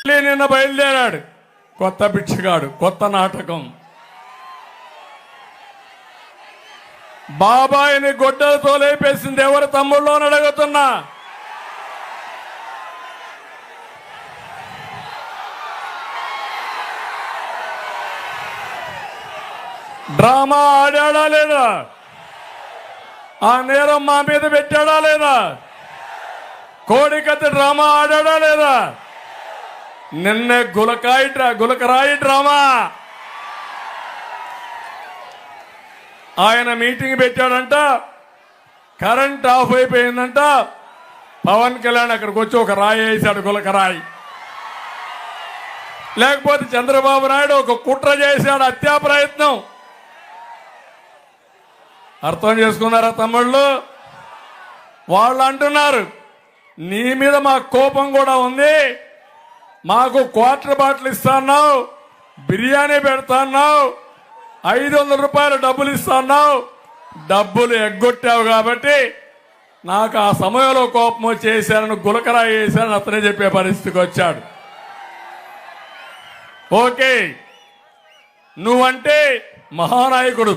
నిన్న బయలుదేరాడు కొత్త బిచ్చగాడు, కొత్త నాటకం. బాబాయిని గొడ్డలతో లేపేసింది ఎవరు తమ్ముళ్ళు అని అడుగుతున్నా. డ్రామా ఆడాడా లేదా? ఆ నేరం మా మీద పెట్టాడా లేదా? కోడికత్తి డ్రామా ఆడాడా లేదా? నిన్నే గులకరాయి డ్రామా. ఆయన మీటింగ్ పెట్టాడంట, కరెంట్ ఆఫ్ అయిపోయిందంట. పవన్ కళ్యాణ్ అక్కడికి వచ్చి ఒక రాయి వేశాడు, గులకరాయి. లేకపోతే చంద్రబాబు నాయుడు ఒక కుట్ర చేశాడు, హత్యా ప్రయత్నం. అర్థం చేసుకున్నారా తమ్ముళ్ళు? వాళ్ళు అంటున్నారు నీ మీద మాకు కోపం కూడా ఉంది, మాకు క్వార్టర్ బాటిల్ ఇస్తాన్నావు, బిర్యానీ పెడతాన్నావు, 500 రూపాయలు డబ్బులు ఇస్తాన్నావు, డబ్బులు ఎగ్గొట్టావు కాబట్టి నాకు ఆ సమయంలో కోపం వచ్చేసానని గులకరాయి వేశానని అతనే చెప్పే పరిస్థితికి వచ్చాడు. ఓకే, నువ్వంటే మహానాయకుడు.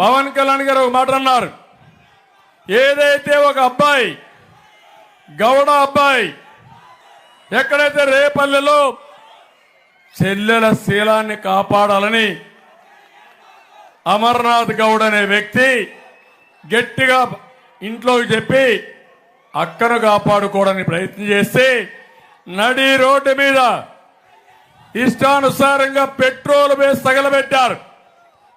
పవన్ కళ్యాణ్ గారు ఒక మాట అన్నారు, ఏదైతే ఒక అబ్బాయి గౌడ అబ్బాయి ఎక్కడైతే రేపల్లెలో చెల్లెల శీలాన్ని కాపాడాలని అమర్నాథ్ గౌడ్ అనే వ్యక్తి గట్టిగా ఇంట్లోకి చెప్పి అక్కను కాపాడుకోవడానికి ప్రయత్నం చేస్తే నడి రోడ్డు మీద ఇష్టానుసారంగా పెట్రోల్ వేసి తగలబెట్టారు.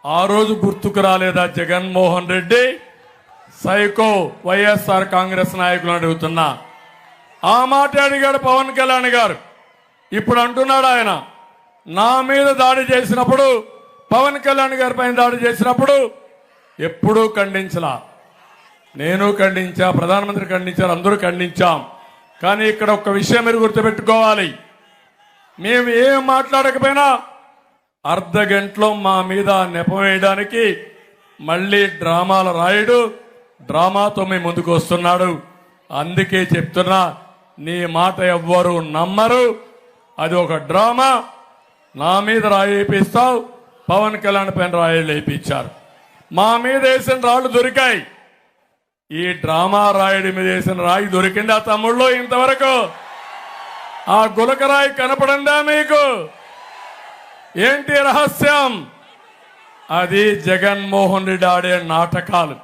ఆ రోజు గుర్తుకు రాలేదా జగన్మోహన్ రెడ్డి? సైకో వైఎస్ఆర్ కాంగ్రెస్ నాయకులు అడుగుతున్నా. ఆ మాట అడిగాడు పవన్ కళ్యాణ్ గారు. ఇప్పుడు అంటున్నాడు ఆయన, నా మీద దాడి చేసినప్పుడు, పవన్ కళ్యాణ్ గారి పైన దాడి చేసినప్పుడు ఎప్పుడూ ఖండించలా. నేను ఖండించా, ప్రధానమంత్రి ఖండించారు, అందరూ ఖండించాం. కానీ ఇక్కడ ఒక్క విషయం మీరు గుర్తుపెట్టుకోవాలి, మేము ఏం మాట్లాడకపోయినా అర్ధ గంటలో మా మీద నెపం వేయడానికి మళ్ళీ డ్రామాల రాయుడు డ్రామాతో మీ ముందుకు వస్తున్నాడు. అందుకే చెప్తున్నా, నీ మాట ఎవ్వరూ నమ్మరు, అది ఒక డ్రామా. నా మీద రాయి వేపిస్తావు, పవన్ కళ్యాణ్ పైన రాయిలు వేయించారు, మా మీద వేసిన రాళ్లు దొరికాయి. ఈ డ్రామా రాయుడి మీద వేసిన రాయి దొరికిందా తమ్ముళ్ళు? ఇంతవరకు ఆ గులకరాయి కనపడిందా మీకు? ఏంటి రహస్యం? అది జగన్మోహన్ రెడ్డి ఆడే నాటకాలు.